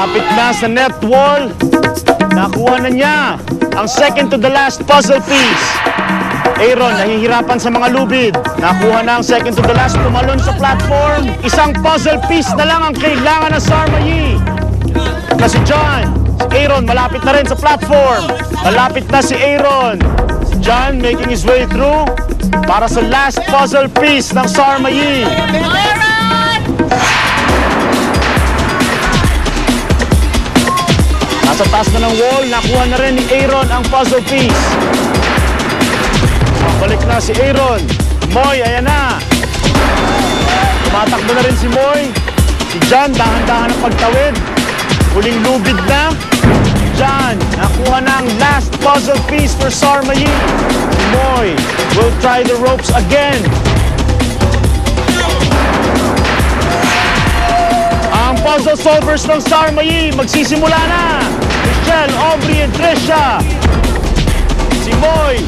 Malapit na sa net wall. Nakuha na niya ang second to the last puzzle piece. Aaron, nahihirapan sa mga lubid. Nakuha na ang second to the last, tumalon sa platform. Isang puzzle piece na lang ang kailangan ng Sarmayi. Na si John. Si Aaron, malapit na rin sa platform. Malapit na si Aaron. Si John making his way through para sa last puzzle piece ng Sarmayi. Nasa taas na ng wall, nakuha na rin ni Aaron ang puzzle piece. Balik na si Aaron. Moy, ayan na. Tumatakbo na rin si Moy. Si John, dahan-dahan ang pagtawid. Huling lubid na. John, nakuha na ang last puzzle piece for Sarmayi. Si Moy will try the ropes again. Ang puzzle solvers ng Sarmayi magsisimula na. Michelle, Aubrey, and Trisha. Si Moy,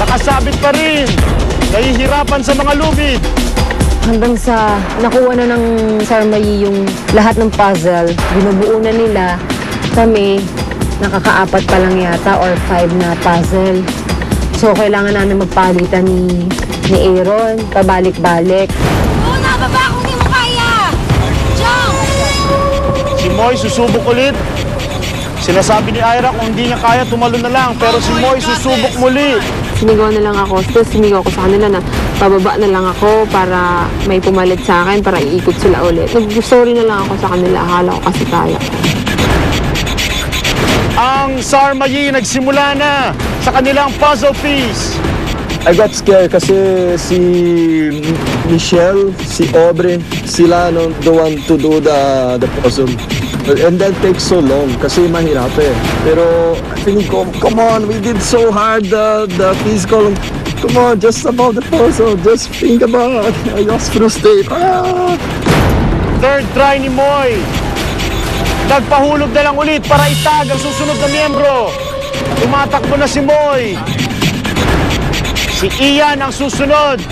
nakasabit pa rin. Nahihirapan sa mga lubid. Hanggang sa nakuha na ng Sarmayi yung lahat ng puzzle, binubuo na nila. Kami, nakakaapat pa lang yata or 5 na puzzle. So, kailangan namin magpalitan ni Aaron, pabalik-balik. Una, baba kung di mo kaya! Jump! Si Moy susubok ulit. Sinasabi ni Ira kung hindi niya kaya, tumalon na lang. Pero si Moy susubok muli. Sumigaw na lang ako. Tapos sumigaw ko sa kanila na pababa na lang ako para may pumalit sa akin para iikot sila ulit. Nag-sorry na lang ako sa kanila. Akala ko kasi kaya. Ang Sarmayi nagsimula na sa kanilang puzzle piece. I got scared kasi si Michelle, si Aubrey, sila the one to do the puzzle. And that takes so long kasi mahirap eh. Pero feeling ko, come on, we did so hard the physical. Come on, just about the puzzle. Just think about it. I was frustrated. Third try ni Moy. Nagpahulog na lang ulit para itag ang susunod na miyembro. Tumatakbo na si Moy. Si Ian ang susunod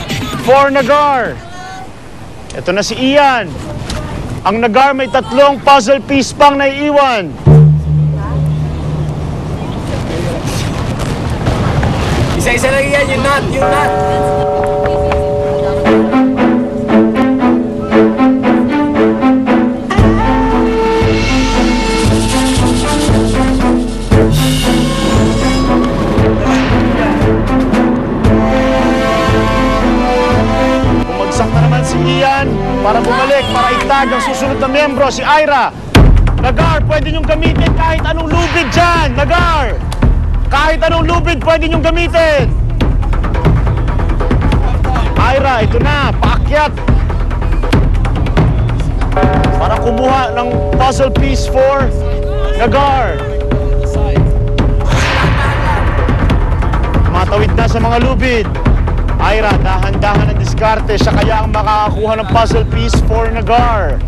for Nagar. Ito na si Ian. Ang Nagar may 3 puzzle piece pang naiiwan. Isa-isa lang yan, yung nut. Bumagsak na naman si Ian para bumalik, para itag ang susunod na miyembro, si Ira. Nagar, pwede niyong gamitin kahit anong lubid dyan. Nagar, kahit anong lubid pwede niyong gamitin. Ira, ito na, paakyat. Para kumuha ng puzzle piece for Nagar. Matawid na sa mga lubid. Ira, dahan-dahan ang diskarte. Siya kaya ang makakakuha ng puzzle piece for Nagar.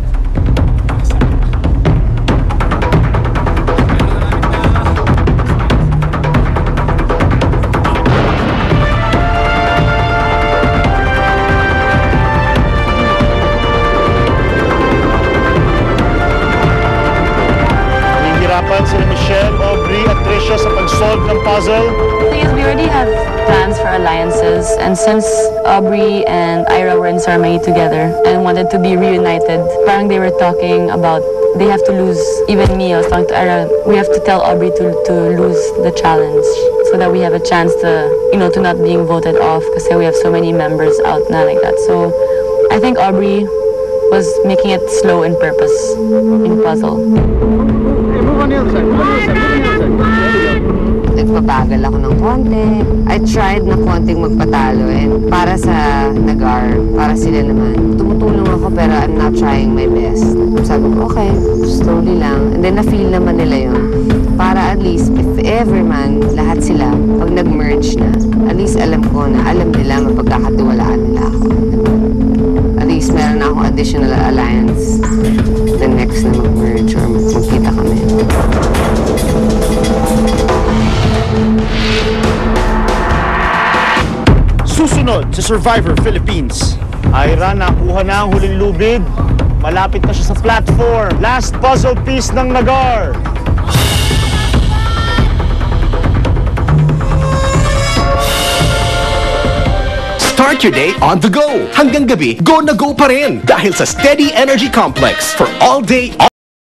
Nahihirapan sila Michelle, Aubrey at Trisha sa pag-solve ng puzzle. We already have plans for alliances, and since Aubrey and Ira were in Sarmayi together and wanted to be reunited, parang they were talking about they have to lose. Even me, I was talking to Ira, we have to tell Aubrey to lose the challenge so that we have a chance to, to not being voted off because we have so many members out now like that. So I think Aubrey was making it slow in purpose in puzzle. Nagpabagal ako ng konti. I tried na konting magpatalo and para sa Nagar, para sila naman. Tumutulong ako pero I'm not trying my best. Sabi ko, okay, slowly lang. And then na-feel naman nila yun. Para at least, if ever man, lahat sila, pag nag-merge na, at least alam ko na, alam nila, mapagkakatiwalaan nila ako. At least meron na akong additional alliance the next na mag-merge or magkita kami. Susunod sa Survivor Philippines. Ira, nakuha na ang huling lubid. Malapit na siya sa platform. Last puzzle piece ng Nagar. Start your day on the go. Hanggang gabi, go na go pa rin. Dahil sa Steady Energy Complex for all day,